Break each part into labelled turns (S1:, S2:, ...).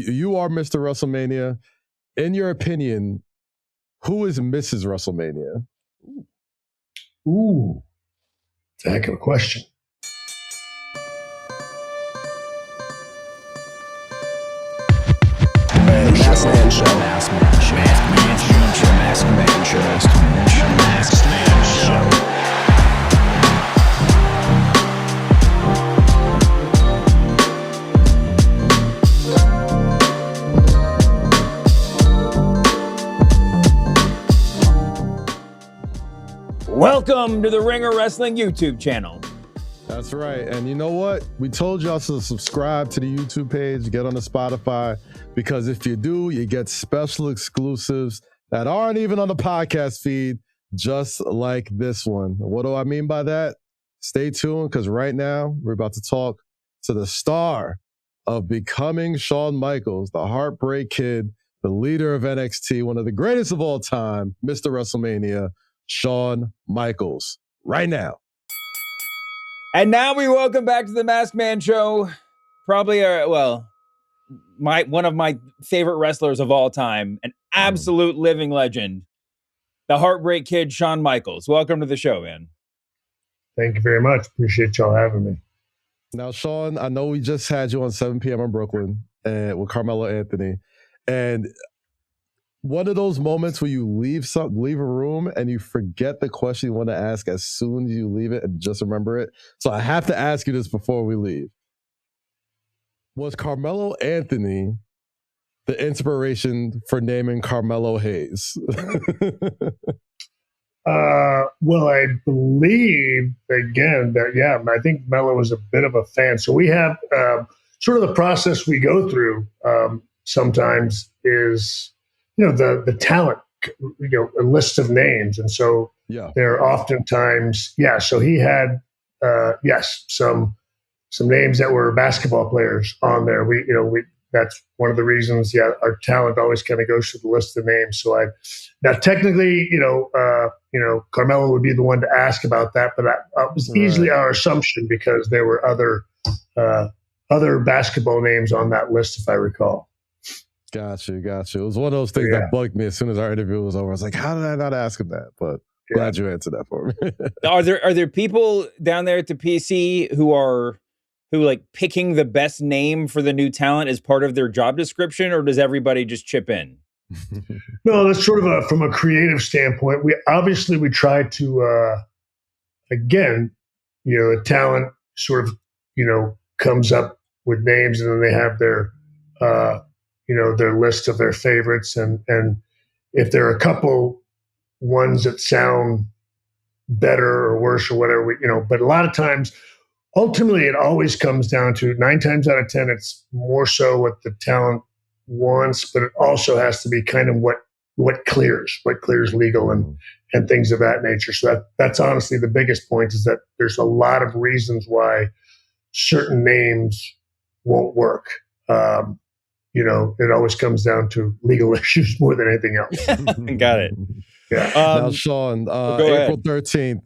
S1: you are Mr. WrestleMania. In your opinion, who is Mrs. WrestleMania?
S2: Ooh, it's a heck of a question.
S3: Masked Man Show. Masked Man Show. Masked Man Show. Masked Man Show.
S4: Welcome to the Ringer Wrestling YouTube channel.
S1: That's right. And you know what? We told y'all to subscribe to the YouTube page, get on the Spotify, because if you do, you get special exclusives that aren't even on the podcast feed, just like this one. What do I mean by that? Stay tuned, because right now we're about to talk to the star of becoming Shawn Michaels, the Heartbreak Kid, the leader of NXT, one of the greatest of all time, Mr. WrestleMania, Shawn Michaels, right now.
S4: And now we welcome back to the Masked Man Show, probably one of my favorite wrestlers of all time, an absolute living legend, the Heartbreak Kid, Shawn Michaels. Welcome to the show, man.
S2: Thank you very much. Appreciate y'all having me.
S1: Now, Shawn, I know we just had you on 7 p.m. in Brooklyn with Carmelo Anthony, and one of those moments where you leave a room and you forget the question you want to ask as soon as you leave it and just remember it. So I have to ask you this before we leave. Was Carmelo Anthony the inspiration for naming Carmelo Hayes?
S2: Well, I believe, again, that, I think Melo was a bit of a fan. So we have sort of the process we go through sometimes is, the talent, a list of names. And so there are oftentimes, so he had, some names that were basketball players on there. That's one of the reasons, our talent always kind of goes through the list of names. So now technically, Carmelo would be the one to ask about that, but it was easily our assumption because there were other basketball names on that list, if I recall.
S1: Gotcha. It was one of those things that bugged me as soon as our interview was over. I was like, how did I not ask him that? But glad you answered that for me.
S4: Are there people down there at the PC who picking the best name for the new talent as part of their job description, or does everybody just chip in?
S2: No, that's sort of from a creative standpoint. We try to, the talent sort of, comes up with names, and then they have their, their list of their favorites. And if there are a couple ones that sound better or worse or whatever, but a lot of times, ultimately, it always comes down to 9 times out of 10, it's more so what the talent wants, but it also has to be kind of what clears legal and things of that nature. So that's honestly the biggest point, is that there's a lot of reasons why certain names won't work. It always comes down to legal issues more than anything else.
S4: Got it.
S2: Yeah.
S1: Now, Shawn, April 13th,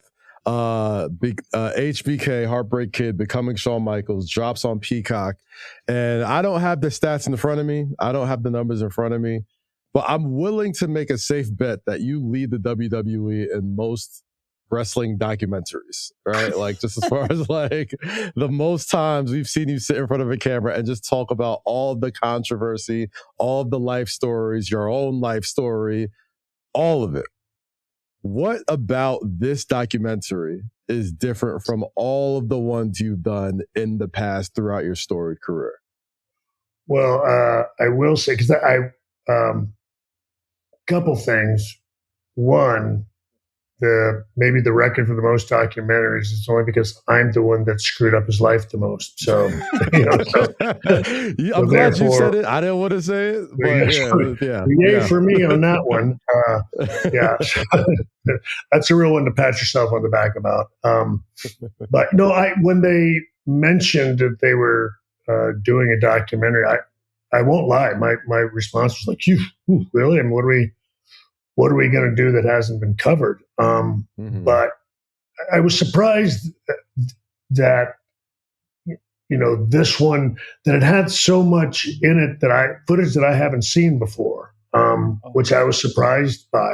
S1: HBK, Heartbreak Kid, becoming Shawn Michaels, drops on Peacock. And I don't have the stats in front of me. I don't have the numbers in front of me. But I'm willing to make a safe bet that you lead the WWE in most wrestling documentaries, right? Like, just as far as the most times we've seen you sit in front of a camera and just talk about all the controversy, all of the life stories, your own life story, all of it. What about this documentary is different from all of the ones you've done in the past throughout your storied career?
S2: Well, I will say, because couple things. One, maybe the record for the most documentaries is only because I'm the one that screwed up his life the most. So,
S1: I'm glad you said it. I didn't want to say it, but
S2: for me on that one. That's a real one to pat yourself on the back about. But no, when they mentioned that they were doing a documentary, I won't lie. My response was like, really? I mean, what are we going to do that hasn't been covered? But I was surprised that this one, that it had so much in it footage that I haven't seen before, which I was surprised by.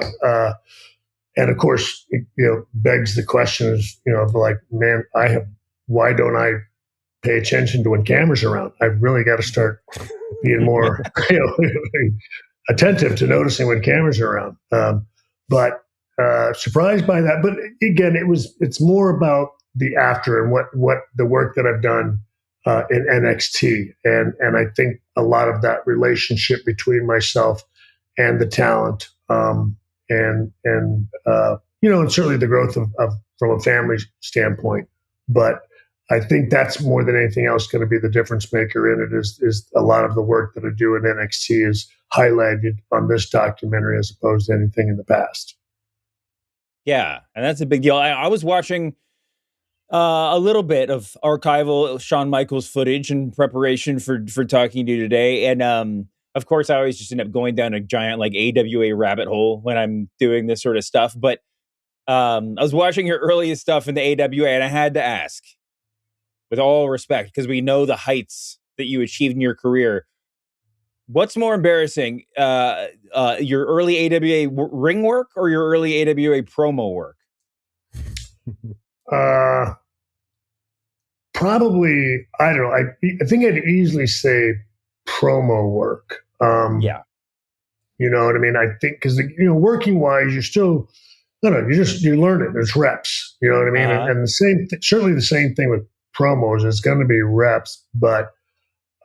S2: And of course, it, begs the question is, like, man, why don't I pay attention to when cameras are around? I've really got to start being more, attentive to noticing when cameras are around. But surprised by that. But again, it's more about the after and what the work that I've done in NXT, and I think a lot of that relationship between myself and the talent, and certainly the growth of from a family standpoint. But I think that's more than anything else going to be the difference maker in it is a lot of the work that I do in NXT is highlighted on this documentary as opposed to anything in the past.
S4: Yeah, and that's a big deal. I was watching a little bit of archival Shawn Michaels footage in preparation for talking to you today. And of course, I always just end up going down a giant like AWA rabbit hole when I'm doing this sort of stuff. But I was watching your earliest stuff in the AWA, and I had to ask, with all respect, because we know the heights that you achieved in your career, what's more embarrassing, your early AWA ring work or your early AWA promo work?
S2: Probably, I don't know. I think I'd easily say promo work.
S4: Yeah.
S2: You know what I mean? I think because, working wise, you're still, you're learning. There's reps. You know what I mean? And certainly the same thing with promos. It's going to be reps. But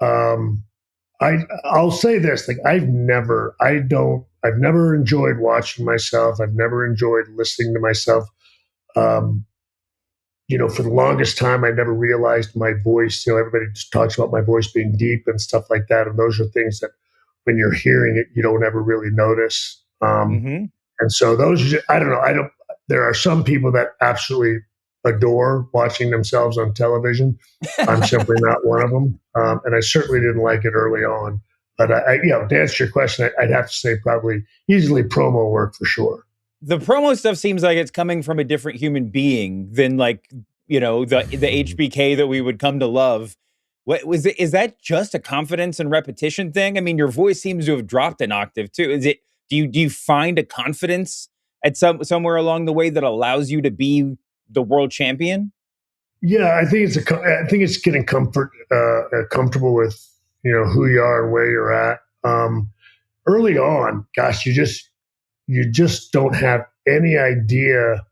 S2: I'll say this: like I've never enjoyed watching myself. I've never enjoyed listening to myself. For the longest time, I never realized my voice. Everybody just talks about my voice being deep and stuff like that. And those are things that when you're hearing it, you don't ever really notice. And so I don't know. There are some people that absolutely adore watching themselves on television. I'm simply not one of them. And I certainly didn't like it early on. But to answer your question, I'd have to say probably easily promo work for sure.
S4: The promo stuff seems like it's coming from a different human being than like, the HBK that we would come to love. Is that just a confidence and repetition thing? I mean, your voice seems to have dropped an octave too. Do you find a confidence at somewhere along the way that allows you to be the world champion?
S2: Yeah, I think it's getting comfortable with, who you are and where you're at. Early on, gosh, you just don't have any idea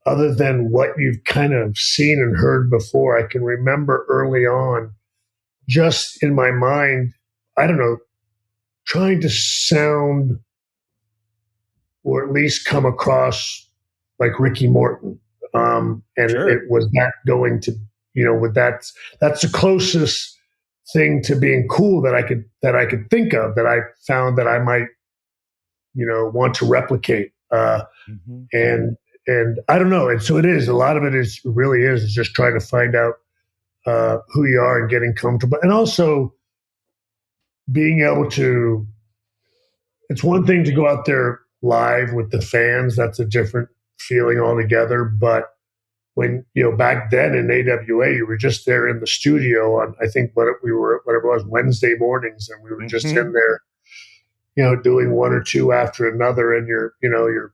S2: other than what you've kind of seen and heard before. I can remember early on, just in my mind, I don't know, trying to sound or at least come across like Ricky Morton. And
S4: Sure.
S2: It was that going to, that's the closest thing to being cool that I could think of, that I found that I might, want to replicate. And I don't know. And so it is, a lot of it is just trying to find out who you are and getting comfortable. And also being able to, it's one thing to go out there live with the fans. That's a different feeling altogether. But when, back then in AWA, you were just there in the studio on, I think whatever it was, Wednesday mornings. And we were just in there, doing one or two after another, and you're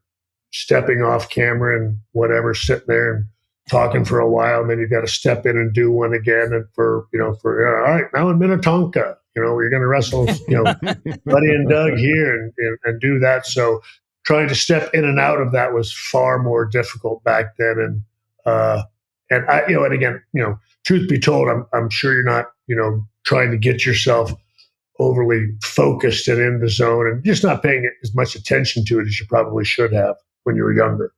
S2: stepping off camera and whatever, sitting there and talking for a while, and then you've got to step in and do one again, and for all right, now in Minnetonka, we're going to wrestle, Buddy and Doug here and do that. So trying to step in and out of that was far more difficult back then, and I, and again, truth be told, I'm sure you're not, trying to get yourself overly focused and in the zone and just not paying as much attention to it as you probably should have when you were younger.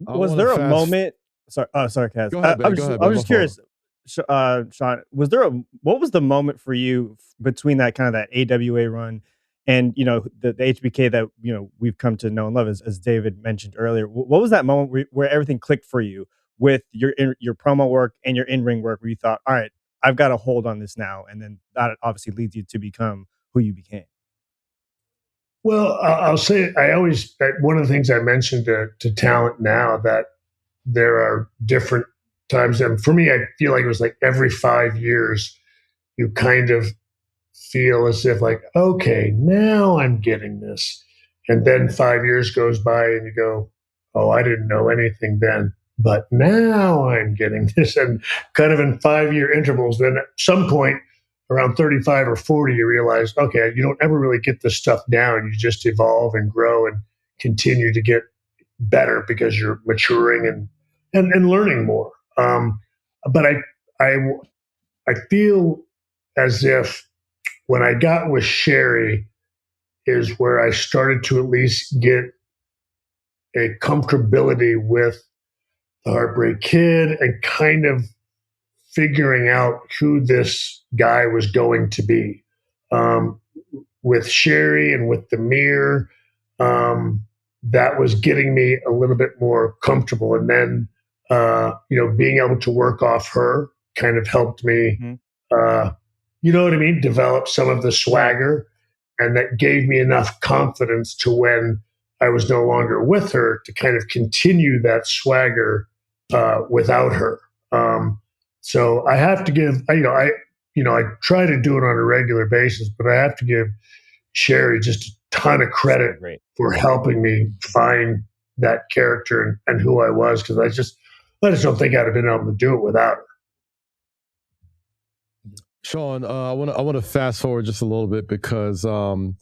S5: Was there a moment? Sorry, Kaz.
S1: Go ahead, man.
S5: I was just curious, Shawn. What was the moment for you between that kind of that AWA run and the HBK that we've come to know and love, as David mentioned earlier? What was that moment where everything clicked for you with your promo work and your in-ring work, where you thought, all right, I've got a hold on this now, and then that obviously leads you to become who you became?
S2: Well, I'll say one of the things I mentioned to talent now, that there are different times. And for me, I feel like it was like every 5 years, you kind of feel as if like, okay, now I'm getting this. And then 5 years goes by and you go, oh, I didn't know anything then, but now I'm getting this. And kind of in 5 year intervals, then at some point around 35 or 40, you realize, okay, you don't ever really get this stuff down. You just evolve and grow and continue to get better because you're maturing and learning more. But I feel as if when I got with Sherry is where I started to at least get a comfortability with the Heartbreak Kid and kind of figuring out who this guy was going to be. With Sherry and with the mirror, that was getting me a little bit more comfortable. And then, being able to work off her kind of helped me, you know what I mean, develop some of the swagger. And that gave me enough confidence to when I was no longer with her to kind of continue that swagger without her. So I have to give, I try to do it on a regular basis, but I have to give Sherry just a ton of credit for helping me find that character and who I was, because I just don't think I'd have been able to do it without her.
S1: Shawn, I want to fast forward just a little bit because the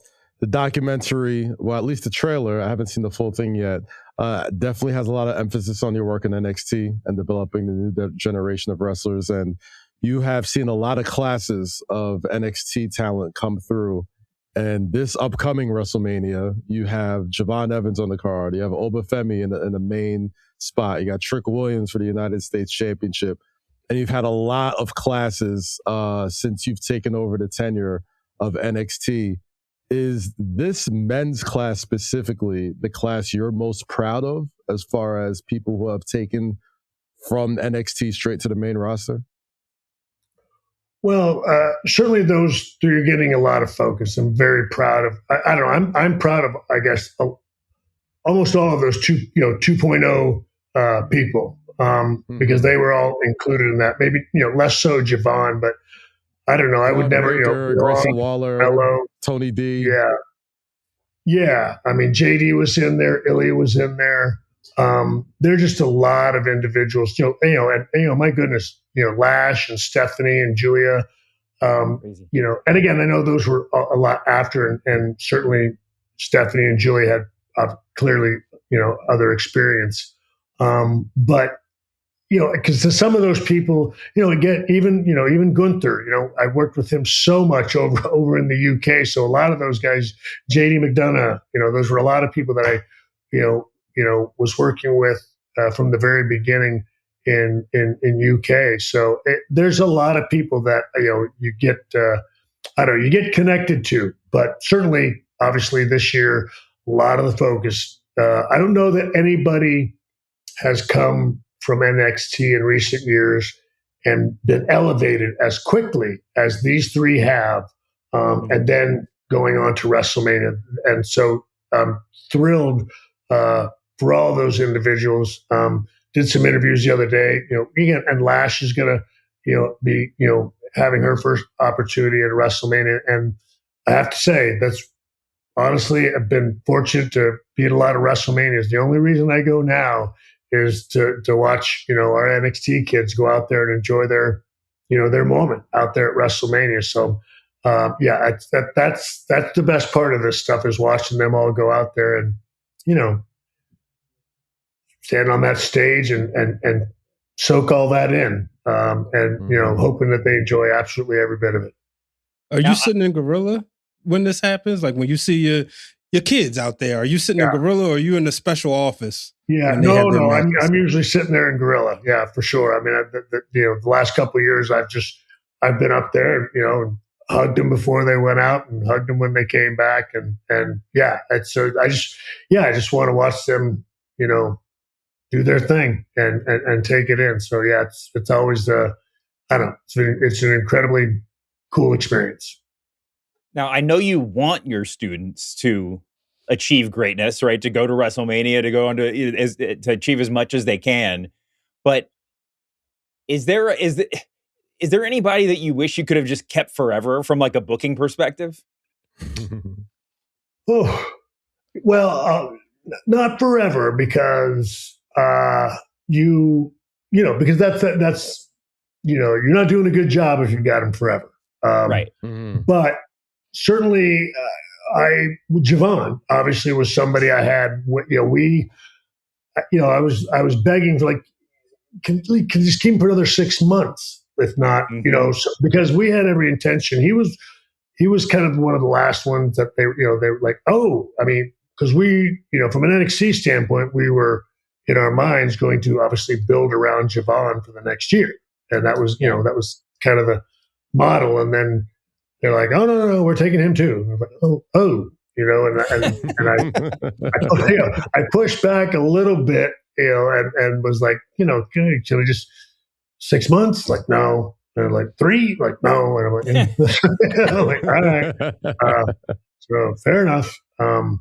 S1: documentary, well, at least the trailer, I haven't seen the full thing yet, definitely has a lot of emphasis on your work in NXT and developing the new generation of wrestlers. And you have seen a lot of classes of NXT talent come through. And this upcoming WrestleMania, you have Javon Evans on the card. You have Obafemi in the main spot. You got Trick Williams for the United States Championship. And you've had a lot of classes since you've taken over the tenure of NXT. Is this men's class specifically the class you're most proud of as far as people who have taken from NXT straight to the main roster?
S2: Well, certainly those three are getting a lot of focus. I'm very proud of. I don't know. I'm proud of. I guess almost all of those 2.0 people because they were all included in that. Maybe less so Javon, but I don't know. I would never.
S1: Grayson Waller,
S2: Hello,
S1: Tony D.
S2: Yeah. I mean, JD was in there. Ilya was in there. There are just a lot of individuals. My goodness. Lash and Stephanie and Julia, and again, I know those were a lot after, and certainly Stephanie and Julia had clearly, other experience. But, because to some of those people, again, even Gunther, I worked with him so much over in the UK. So a lot of those guys, JD McDonough, those were a lot of people that I, was working with from the very beginning in UK. So there's a lot of people that you get you get connected to. But certainly, obviously, this year a lot of the focus. I don't know that anybody has come from NXT in recent years and been elevated as quickly as these three have, and then going on to WrestleMania. And so I'm thrilled for all those individuals. Did some interviews the other day, and Lash is going to, be, having her first opportunity at WrestleMania. And I have to say, that's honestly, I've been fortunate to be at a lot of WrestleManias. The only reason I go now is to watch, our NXT kids go out there and enjoy their moment out there at WrestleMania. So, that's the best part of this stuff is watching them all go out there and, stand on that stage and soak all that in, hoping that they enjoy absolutely every bit of it.
S6: Are you sitting in Gorilla when this happens? Like when you see your kids out there, are you sitting in Gorilla or are you in a special office?
S2: Yeah, no, I'm usually sitting there in Gorilla. Yeah, for sure. I mean, the last couple of years, I've been up there, and hugged them before they went out and hugged them when they came back, and I just want to watch them, do their thing and take it in. So it's always it's an incredibly cool experience.
S4: Now, I know you want your students to achieve greatness, right? To go to WrestleMania, to go on to achieve as much as they can. But is there anybody that you wish you could have just kept forever from like a booking perspective?
S2: Oh, well, not forever because because that's you're not doing a good job if you've got him forever.
S4: Right.
S2: But certainly, Javon obviously was somebody I had. I was begging for can just keep him for another 6 months, if not, because we had every intention. He was kind of one of the last ones that they were like, oh, I mean, because we, from an NXT standpoint, we were in our minds going to obviously build around Javon for the next year. And that was, that was kind of the model. And then they're like, oh, no, we're taking him too. And I'm like, and I pushed back a little bit, and was like, should we just 6 months? Like, no. And like 3, like, no. And I'm like, all right. So fair enough. And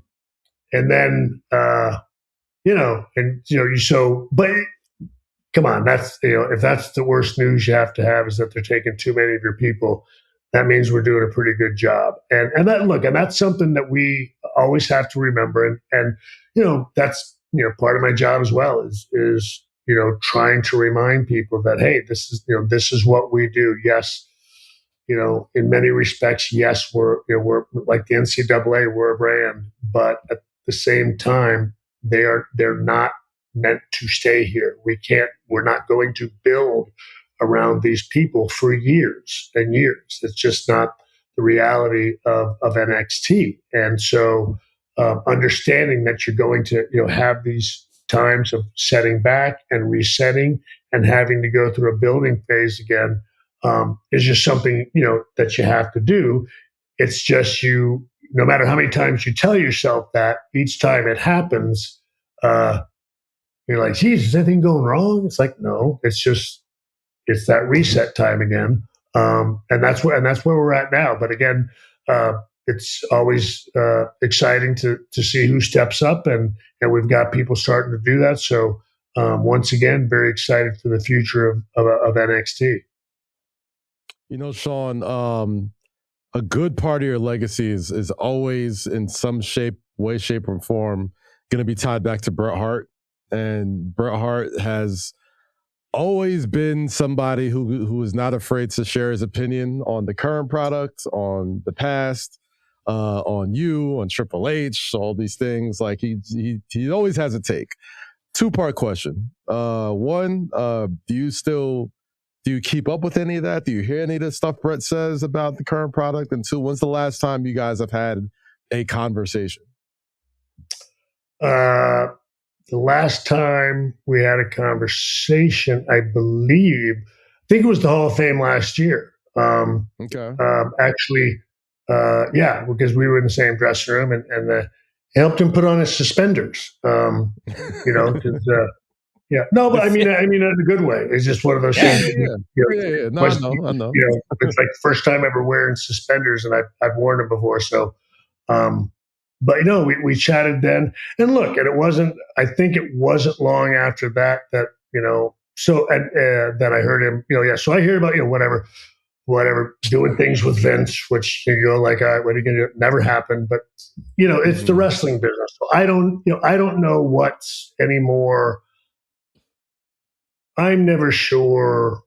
S2: then, but come on, that's, if that's the worst news you have to have is that they're taking too many of your people, that means we're doing a pretty good job. And that's something that we always have to remember. And that's, part of my job as well is trying to remind people that, hey, this is what we do. Yes. In many respects, yes, we're like the NCAA, we're a brand, but at the same time, they're not meant to stay here. We're not going to build around these people for years and years. It's just not the reality of NXT. And so understanding that you're going to, have these times of setting back and resetting and having to go through a building phase again is just something, that you have to do. It's just no matter how many times you tell yourself that, each time it happens, you're like, geez, is anything going wrong? It's like, no, it's that reset time again. And that's where we're at now. But again, it's always exciting to see who steps up, and we've got people starting to do that. So once again, very excited for the future of NXT.
S1: Shawn, a good part of your legacy is always in some way, shape, or form going to be tied back to Bret Hart. And Bret Hart has always been somebody who is not afraid to share his opinion on the current product, on the past, on you, on Triple H, all these things. Like he always has a take. 2-part question. One, do you keep up with any of that? Do you hear any of the stuff Bret says about the current product? And 2, when's the last time you guys have had a conversation?
S2: The last time we had a conversation, I think it was the Hall of Fame last year.
S1: Okay.
S2: Actually, because we were in the same dressing room, and helped him put on his suspenders. Yeah, no, but I mean in a good way. It's just one of those things.
S1: Yeah. No, I know.
S2: It's like the first time ever wearing suspenders, and I've worn them before. So, but we chatted then, and look, and it wasn't. I think it wasn't long after that. So that I heard him. So I hear about whatever doing things with Vince, which like, what are you going to do? Never happened. But it's the wrestling business. So I don't know what's anymore. I'm never sure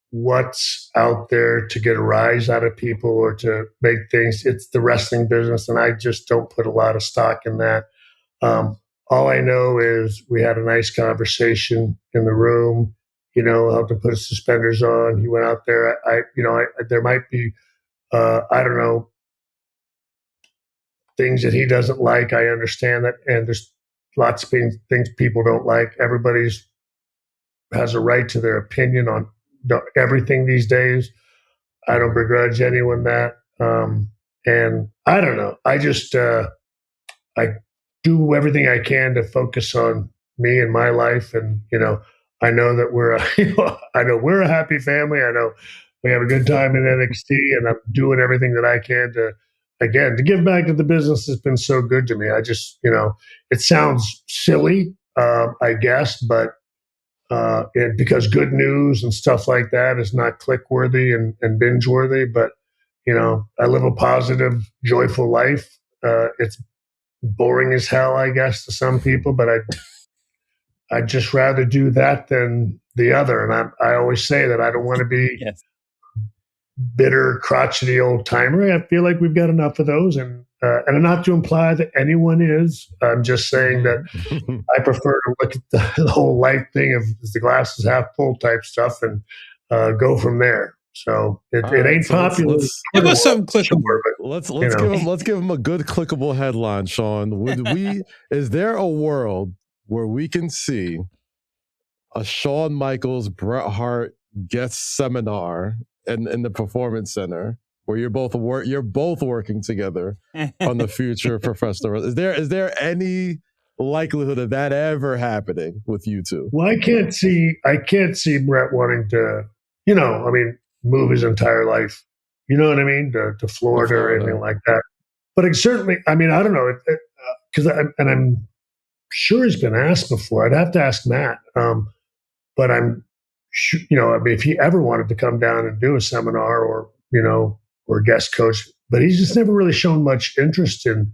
S2: what's out there to get a rise out of people or to make things. It's the wrestling business, and I just don't put a lot of stock in that. All I know is we had a nice conversation in the room. Helped him put his suspenders on. He went out there. There might be, I don't know, things that he doesn't like. I understand that, and there's lots of things people don't like. Everybody's has a right to their opinion on everything these days. I don't begrudge anyone that. And I don't know. I just, I do everything I can to focus on me and my life. And, I know that we're a happy family. I know we have a good time in NXT, and I'm doing everything that I can to give back to the business that's been so good to me. I just, it sounds silly, I guess, but and because good news and stuff like that is not click worthy and binge worthy. But I live a positive, joyful life. It's boring as hell, I guess, to some people, but I'd just rather do that than the other. And I always say that I don't want to be bitter, crotchety old timer. I feel like we've got enough of those, and not to imply that anyone is. I'm just saying that I prefer to look at the whole life thing of the glass is half full type stuff and go from there. So it ain't popular.
S6: Give us something clickable.
S1: Let's give him a good clickable headline, Sean. Is there a world where we can see a Shawn Michaels Bret Hart guest seminar in the Performance Center where you're both working together on the future of professional wrestling? Is there any likelihood of that ever happening with you two?
S2: Well, I can't see Bret wanting to, move his entire life, you know what I mean, to Florida or anything like that. But it certainly, I don't know, because I'm sure he's been asked before. I'd have to ask Matt, but I'm sure, if he ever wanted to come down and do a seminar or guest coach, but he's just never really shown much interest in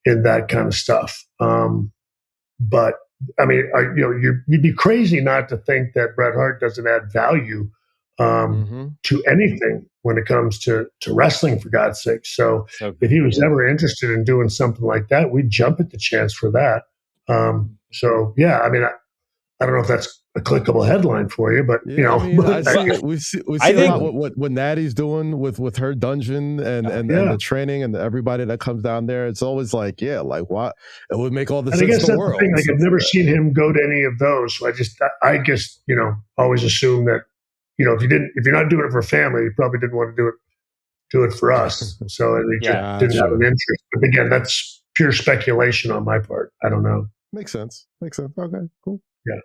S2: that kind of stuff. But you'd be crazy not to think that Bret Hart doesn't add value to anything when it comes to wrestling, for God's sake. So if he was ever interested in doing something like that, we'd jump at the chance for that. I don't know if that's a clickable headline for you, but
S1: we see a lot what Natty's doing with her dungeon and the training and everybody that comes down there. It's always like what it would make all the sense in the world.
S2: Like, I've never seen him go to any of those, so I guess always assume that if you're not doing it for family, you probably didn't want to do it for us. So he just didn't have an interest. But again, that's pure speculation on my part. I don't know.
S1: Makes sense. Okay, cool.
S2: Yeah.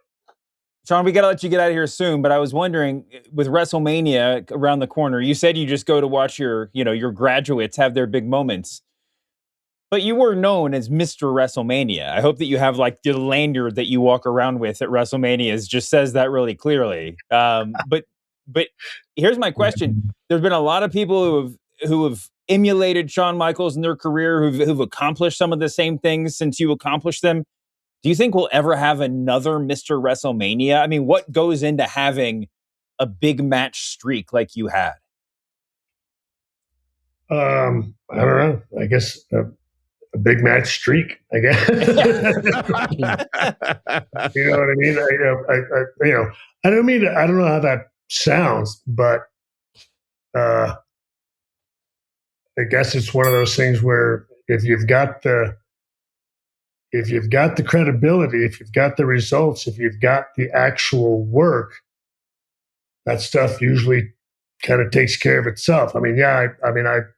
S4: Sean, we got to let you get out of here soon, but I was wondering, with WrestleMania around the corner, you said you just go to watch your graduates have their big moments. But you were known as Mr. WrestleMania. I hope that you have like the lanyard that you walk around with at WrestleMania just says that really clearly. But here's my question. There's been a lot of people who have emulated Shawn Michaels in their career, who've accomplished some of the same things since you accomplished them. Do you think we'll ever have another Mr. WrestleMania? I mean, what goes into having a big match streak like you had?
S2: I don't know. I guess a big match streak, I guess. You know what I mean? I don't mean I don't know how that sounds, but I guess it's one of those things where if you've got the credibility, if you've got the results, if you've got the actual work, that stuff usually kind of takes care of itself. I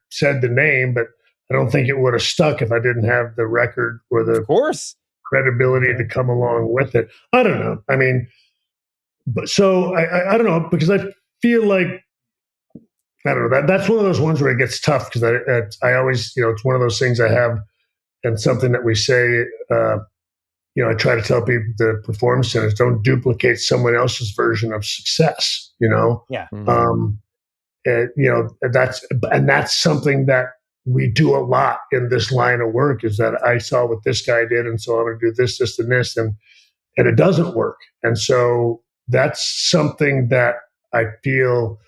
S2: said the name, but I don't think it would have stuck if I didn't have the record or the credibility to come along with it. I don't know. But so I don't know, because I feel like, I don't know, that's one of those ones where it gets tough, because I always, it's one of those things I have, and something that we say, I try to tell people, the performance centers, don't duplicate someone else's version of success,
S4: Yeah.
S2: That's something that we do a lot in this line of work, is that I saw what this guy did, and so I'm going to do this, this, and this, and it doesn't work. And so that's something that I feel,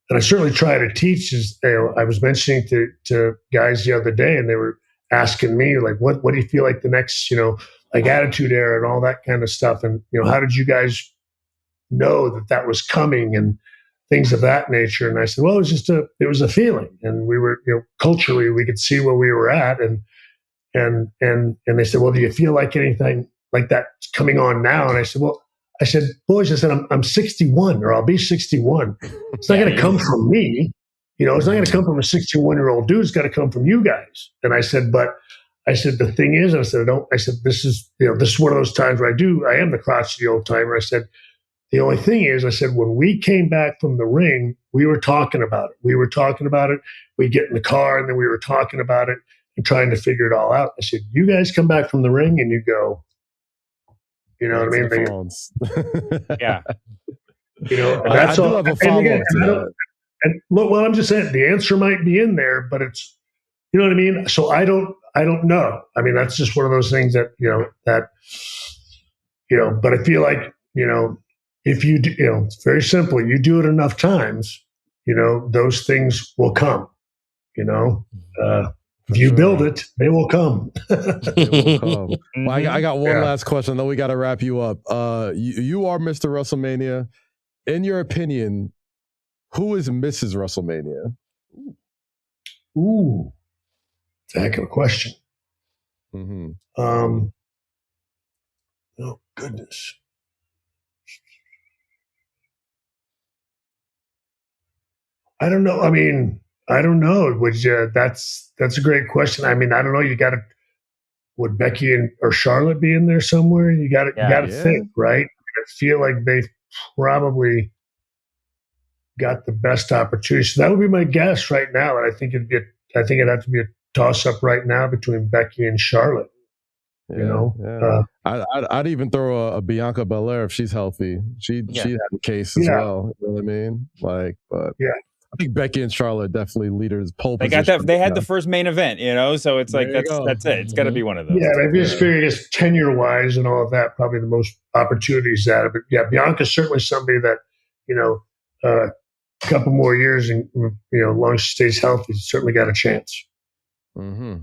S2: and I certainly try to teach, is, I was mentioning to guys the other day, and they were asking me, like, what do you feel like the next, like Attitude Era and all that kind of stuff, and how did you guys know that was coming, and things of that nature? And I said, well, it was a feeling, and we were, culturally, we could see where we were at, and they said, well, do you feel like anything like that's coming on now? And I said, boys, I'm 61, or I'll be 61. It's not going to come from me. It's not going to come from a 61-year-old dude. It's got to come from you guys. And I said, the thing is, this is one of those times where I am the crotchety old timer. I said, the only thing is, when we came back from the ring, we were talking about it. We'd get in the car, and then we were talking about it and trying to figure it all out. I said, you guys come back from the ring and you go, You know what I mean?
S4: Yeah.
S2: You know, and that's
S1: I do
S2: all.
S1: have a follow-up to that.
S2: And look, well, I'm just saying the answer might be in there, but it's, you know what I mean? So I don't know. I mean, that's just one of those things that, but I feel like, if you do, it's very simple. You do it enough times, those things will come, if you build it, they will come.
S1: They will come. Well, I got one last question. I know we got to wrap you up. You are Mr. WrestleMania. In your opinion, who is Mrs. WrestleMania?
S2: Ooh, it's a heck of a question.
S1: Mm-hmm.
S2: Oh goodness. I don't know. I mean, I don't know. That's a great question. I mean, I don't know. Would Becky or Charlotte be in there somewhere? You got to think, right? I feel like they've probably got the best opportunity. So that would be my guess right now. And I think it'd have to be a toss up right now between Becky and Charlotte.
S1: I'd even throw a Bianca Belair if she's healthy. She'd have a case as well. You know what I mean? I think Becky and Charlotte definitely leaders pole position.
S4: They had the first main event, so it's like that's it. It's got to be one of those.
S2: Yeah, maybe just figuring tenure wise and all of that, probably the most opportunities at it. But yeah, Bianca's certainly somebody that a couple more years and as long as she stays healthy, she's certainly got a chance.
S1: Mm-hmm.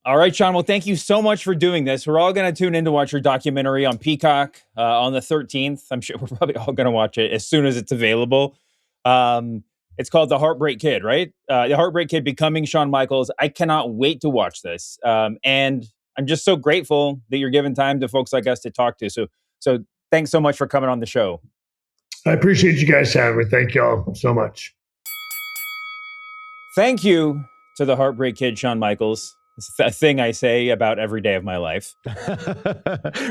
S4: All right, Shawn. Well, thank you so much for doing this. We're all going to tune in to watch your documentary on Peacock on the 13th. I'm sure we're probably all going to watch it as soon as it's available. It's called The Heartbreak Kid, right? The Heartbreak Kid Becoming Shawn Michaels. I cannot wait to watch this. And I'm just so grateful that you're giving time to folks like us to talk to. So thanks so much for coming on the show.
S2: I appreciate you guys having me. Thank y'all so much.
S4: Thank you to the Heartbreak Kid, Shawn Michaels. It's a thing I say about every day of my life.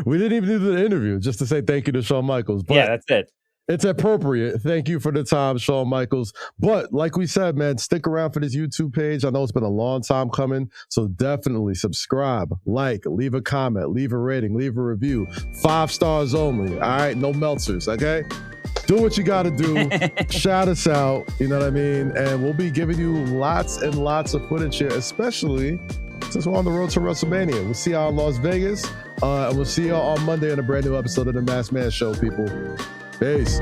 S1: We didn't even do the interview just to say thank you to Shawn Michaels. But
S4: yeah, that's it.
S1: It's appropriate. Thank you for the time, Shawn Michaels. But like we said, man, stick around for this YouTube page. I know it's been a long time coming, so definitely subscribe, like, leave a comment, leave a rating, leave a review. 5 stars only. All right, no melters, okay? Do what you got to do. Shout us out, you know what I mean? And we'll be giving you lots and lots of footage here, especially since we're on the road to WrestleMania. We'll see y'all in Las Vegas, and we'll see y'all on Monday on a brand new episode of The Masked Man Show, people. Peace.